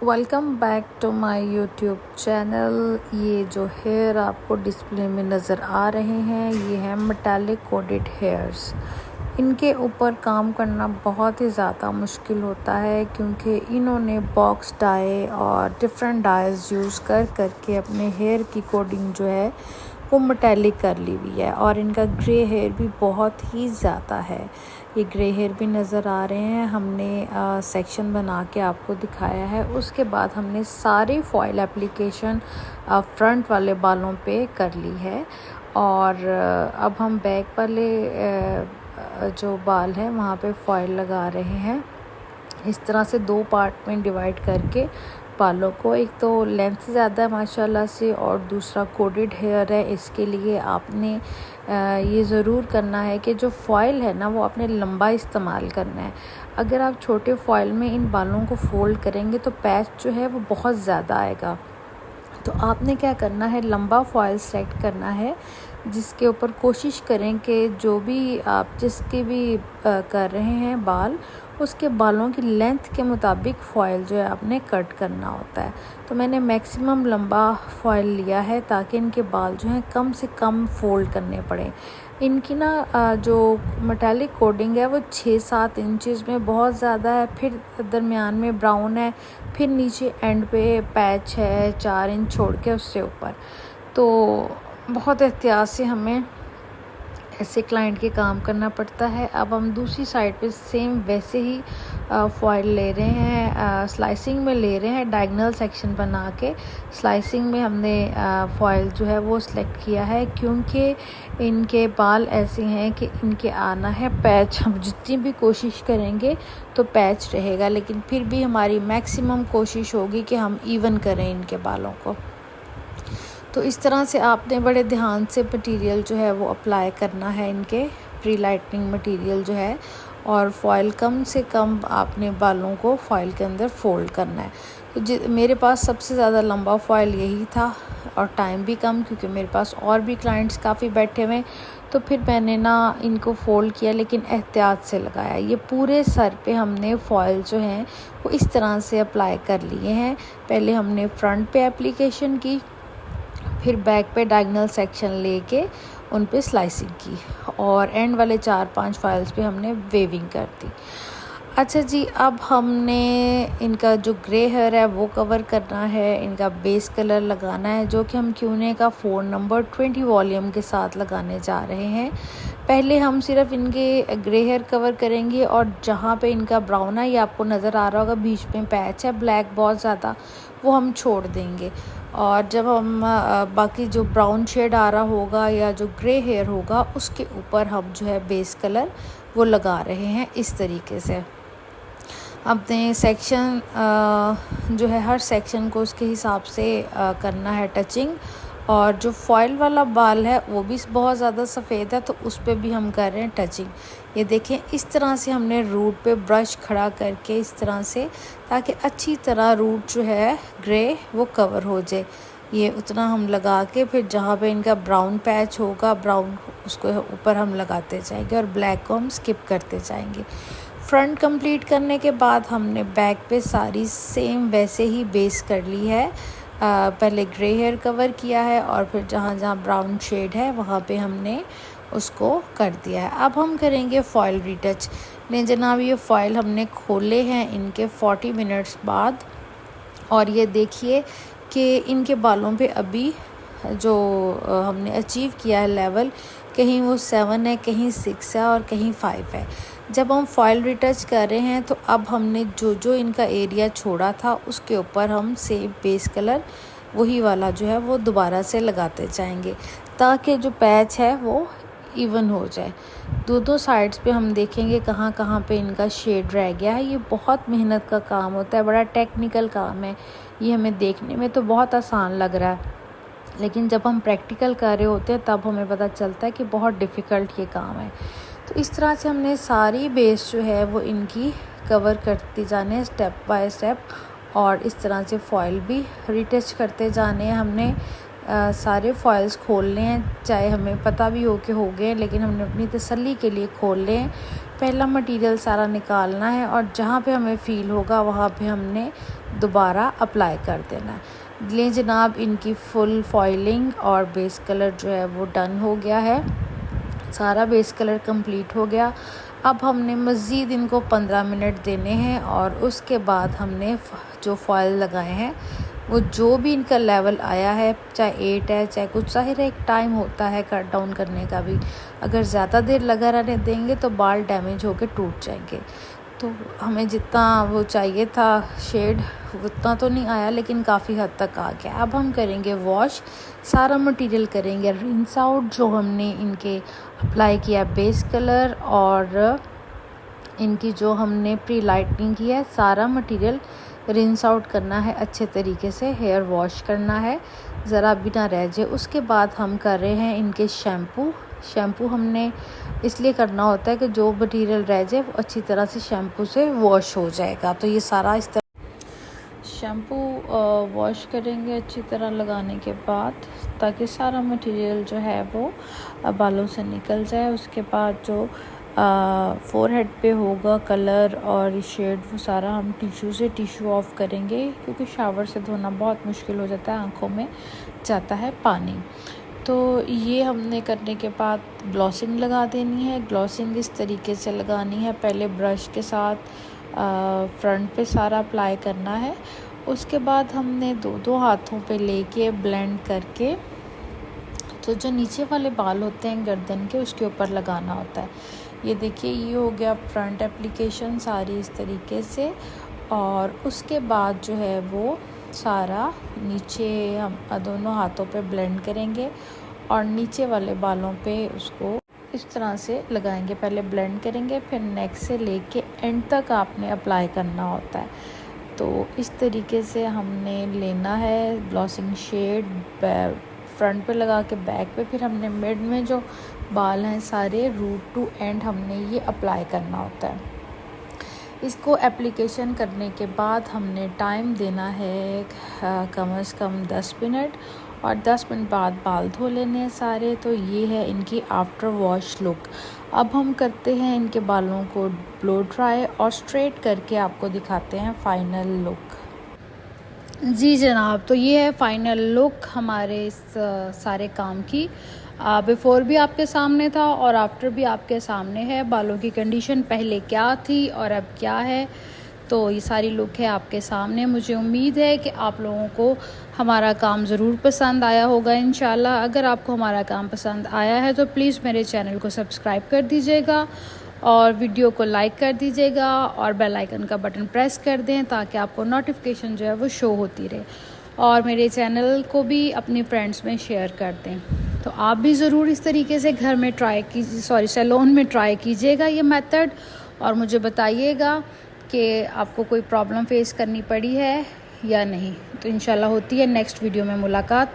Welcome back to my YouTube channel. ये जो hair आपको डिस्प्ले में नज़र आ रहे हैं ये हैं मेटालिक कोडेड हेयर्स। इनके ऊपर काम करना बहुत ही ज़्यादा मुश्किल होता है क्योंकि इन्होंने बॉक्स डाई और डिफरेंट डाइज यूज़ करके अपने हेयर की कोडिंग जो है वो मेटालिक कर ली हुई है और इनका ग्रे हेयर भी बहुत ही ज़्यादा है। ये ग्रे हेयर भी नज़र आ रहे हैं। हमने सेक्शन बना के आपको दिखाया है। उसके बाद हमने सारी फॉयल एप्लीकेशन फ्रंट वाले बालों पे कर ली है और अब हम बैक वाले जो बाल हैं वहाँ पे फॉयल लगा रहे हैं। इस तरह से दो पार्ट में डिवाइड करके बालों को, एक तो लेंथ ज़्यादा है माशाल्लाह से और दूसरा कोडेड हेयर है। इसके लिए आपने ये ज़रूर करना है कि जो फॉयल है ना वो आपने लंबा इस्तेमाल करना है। अगर आप छोटे फॉयल में इन बालों को फोल्ड करेंगे तो पैच जो है वो बहुत ज़्यादा आएगा। तो आपने क्या करना है, लंबा फॉयल सेलेक्ट करना है जिसके ऊपर कोशिश करें कि जो भी आप जिसके भी कर रहे हैं बाल, उसके बालों की लेंथ के मुताबिक फ़ॉइल जो है आपने कट करना होता है। तो मैंने मैक्सिमम लंबा फ़ॉइल लिया है ताकि इनके बाल जो हैं कम से कम फ़ोल्ड करने पड़े। इनकी ना जो मेटालिक कोडिंग है वो 6-7 इंचेस में बहुत ज़्यादा है, फिर दरमियान में ब्राउन है, फिर नीचे एंड पे पैच है 4 इंच छोड़ के उससे ऊपर। तो बहुत एहतियात से हमें ऐसे क्लाइंट के काम करना पड़ता है। अब हम दूसरी साइड पे सेम वैसे ही फॉयल ले रहे हैं, स्लाइसिंग में ले रहे हैं, डायगोनल सेक्शन बना के स्लाइसिंग में हमने फॉयल जो है वो सिलेक्ट किया है क्योंकि इनके बाल ऐसे हैं कि इनके आना है पैच। हम जितनी भी कोशिश करेंगे तो पैच रहेगा, लेकिन फिर भी हमारी मैक्सिमम कोशिश होगी कि हम इवन करें इनके बालों को। तो इस तरह से आपने बड़े ध्यान से मटेरियल जो है वो अप्लाई करना है, इनके प्री लाइटनिंग मटेरियल जो है, और फॉयल कम से कम आपने बालों को फॉयल के अंदर फोल्ड करना है। तो मेरे पास सबसे ज़्यादा लंबा फॉयल यही था और टाइम भी कम क्योंकि मेरे पास और भी क्लाइंट्स काफ़ी बैठे हुए, तो फिर मैंने ना इनको फ़ोल्ड किया लेकिन एहतियात से लगाया। ये पूरे सर पे हमने फॉयल जो हैं वो इस तरह से अप्लाई कर लिए हैं। पहले हमने फ्रंट पे एप्लीकेशन की, फिर बैक पे डायगोनल सेक्शन लेके उन पे स्लाइसिंग की और एंड वाले 4-5 फाइल्स पे हमने वेविंग कर दी। अच्छा जी, अब हमने इनका जो ग्रे हेयर है वो कवर करना है, इनका बेस कलर लगाना है जो कि हम क्यूने का 4 नंबर 20 वॉल्यूम के साथ लगाने जा रहे हैं। पहले हम सिर्फ इनके ग्रे हेयर कवर करेंगे और जहाँ पे इनका ब्राउन है, ये आपको नज़र आ रहा होगा बीच में पैच है ब्लैक बहुत ज़्यादा, वो हम छोड़ देंगे। और जब हम बाकी जो ब्राउन शेड आ रहा होगा या जो ग्रे हेयर होगा उसके ऊपर हम जो है बेस कलर वो लगा रहे हैं इस तरीके से। अपने सेक्शन जो है हर सेक्शन को उसके हिसाब से करना है टचिंग। और जो फॉयल वाला बाल है वो भी बहुत ज़्यादा सफ़ेद है तो उस पर भी हम कर रहे हैं टचिंग। ये देखें इस तरह से हमने रूट पे ब्रश खड़ा करके इस तरह से, ताकि अच्छी तरह रूट जो है ग्रे वो कवर हो जाए। ये उतना हम लगा के फिर जहाँ पे इनका ब्राउन पैच होगा ब्राउन उसको ऊपर हम लगाते जाएंगे और ब्लैक को हम स्किप करते जाएंगे। फ्रंट कंप्लीट करने के बाद हमने बैक पे सारी सेम वैसे ही बेस कर ली है। पहले ग्रे हेयर कवर किया है और फिर जहाँ जहाँ ब्राउन शेड है वहाँ पे हमने उसको कर दिया है। अब हम करेंगे फॉयल रीटच। नहीं जनाब, ये फॉयल हमने खोले हैं इनके 40 मिनट्स बाद और ये देखिए कि इनके बालों पे अभी जो हमने अचीव किया है लेवल, कहीं वो 7 है, कहीं 6 है और कहीं 5 है। जब हम फॉयल रिटच कर रहे हैं तो अब हमने जो जो इनका एरिया छोड़ा था उसके ऊपर हम सेम बेस कलर वही वाला जो है वो दोबारा से लगाते जाएंगे ताकि जो पैच है वो इवन हो जाए। दो साइड्स पे हम देखेंगे कहाँ कहाँ पे इनका शेड रह गया है। ये बहुत मेहनत का काम होता है, बड़ा टेक्निकल काम है। ये हमें देखने में तो बहुत आसान लग रहा है लेकिन जब हम प्रैक्टिकल कर रहे होते हैं तब हमें पता चलता है कि बहुत डिफ़िकल्ट ये काम है। तो इस तरह से हमने सारी बेस जो है वो इनकी कवर करती जाने हैं स्टेप बाय स्टेप और इस तरह से फॉयल भी रिटच करते जाने हैं। हमने सारे फॉइल्स खोलने हैं, चाहे हमें पता भी हो कि हो गए लेकिन हमने अपनी तसल्ली के लिए खोल लें। पहला मटेरियल सारा निकालना है और जहाँ पे हमें फ़ील होगा वहाँ पे हमने दोबारा अप्लाई कर देना है। लें जनाब, इनकी फुल फॉइलिंग और बेस कलर जो है वो डन हो गया है, सारा बेस कलर कंप्लीट हो गया। अब हमने मज़ीद इनको 15 मिनट देने हैं और उसके बाद हमने जो फॉइल लगाए हैं वो जो भी इनका लेवल आया है, चाहे 8 है चाहे कुछ, ज़ाहिर है एक टाइम होता है कट डाउन करने का भी। अगर ज़्यादा देर लगा रहने देंगे तो बाल डैमेज होकर टूट जाएंगे। तो हमें जितना वो चाहिए था शेड उतना तो नहीं आया, लेकिन काफ़ी हद तक आ गया। अब हम करेंगे वॉश, सारा मटेरियल करेंगे रिंस आउट। जो हमने इनके अप्लाई किया बेस कलर और इनकी जो हमने प्री लाइटनिंग की है, सारा मटेरियल रिंस आउट करना है अच्छे तरीके से, हेयर वॉश करना है ज़रा भी ना रह जाए। उसके बाद हम कर रहे हैं इनके शैम्पू हमने इसलिए करना होता है कि जो मटेरियल रह जाए वो अच्छी तरह से शैम्पू से वॉश हो जाएगा। तो ये सारा इस तरह शैम्पू वॉश करेंगे अच्छी तरह लगाने के बाद, ताकि सारा मटेरियल जो है वो बालों से निकल जाए। उसके बाद जो फोरहेड पे होगा कलर और शेड, वो सारा हम टिश्यू ऑफ करेंगे, क्योंकि शावर से धोना बहुत मुश्किल हो जाता है, आँखों में जाता है पानी। तो ये हमने करने के बाद ग्लॉसिंग लगा देनी है। ग्लॉसिंग इस तरीके से लगानी है, पहले ब्रश के साथ फ्रंट पे सारा अप्लाई करना है। उसके बाद हमने दो हाथों पे लेके ब्लेंड करके तो जो नीचे वाले बाल होते हैं गर्दन के, उसके ऊपर लगाना होता है। ये देखिए, ये हो गया फ्रंट एप्लीकेशन सारी इस तरीके से। और उसके बाद जो है वो सारा नीचे हम दोनों हाथों पे ब्लेंड करेंगे और नीचे वाले बालों पे उसको इस तरह से लगाएंगे। पहले ब्लेंड करेंगे, फिर नेक से लेके एंड तक आपने अप्लाई करना होता है। तो इस तरीके से हमने लेना है ग्लॉसिंग शेड, फ्रंट पे लगा के बैक पे, फिर हमने मिड में जो बाल हैं सारे रूट टू एंड हमने ये अप्लाई करना होता है। इसको एप्लीकेशन करने के बाद हमने टाइम देना है कम से कम 10 मिनट, और 10 मिनट बाद बाल धो लेने हैं सारे। तो ये है इनकी आफ्टर वॉश लुक। अब हम करते हैं इनके बालों को ब्लो ड्राई और स्ट्रेट करके आपको दिखाते हैं फ़ाइनल लुक। जी जनाब, तो ये है फ़ाइनल लुक हमारे इस सारे काम की। बिफ़ोर भी आपके सामने था और आफ्टर भी आपके सामने है। बालों की कंडीशन पहले क्या थी और अब क्या है, तो ये सारी लुक है आपके सामने। मुझे उम्मीद है कि आप लोगों को हमारा काम ज़रूर पसंद आया होगा इंशाल्लाह। अगर आपको हमारा काम पसंद आया है तो प्लीज़ मेरे चैनल को सब्सक्राइब कर दीजिएगा और वीडियो को लाइक कर दीजिएगा और बेल आइकन का बटन प्रेस कर दें, ताकि आपको नोटिफिकेशन जो है वो शो होती रहे। और मेरे चैनल को भी अपनी फ्रेंड्स में शेयर कर दें। तो आप भी ज़रूर इस तरीके से घर में सैलून में ट्राई कीजिएगा ये मेथड, और मुझे बताइएगा कि आपको कोई प्रॉब्लम फेस करनी पड़ी है या नहीं। तो इंशाल्लाह होती है नेक्स्ट वीडियो में मुलाकात।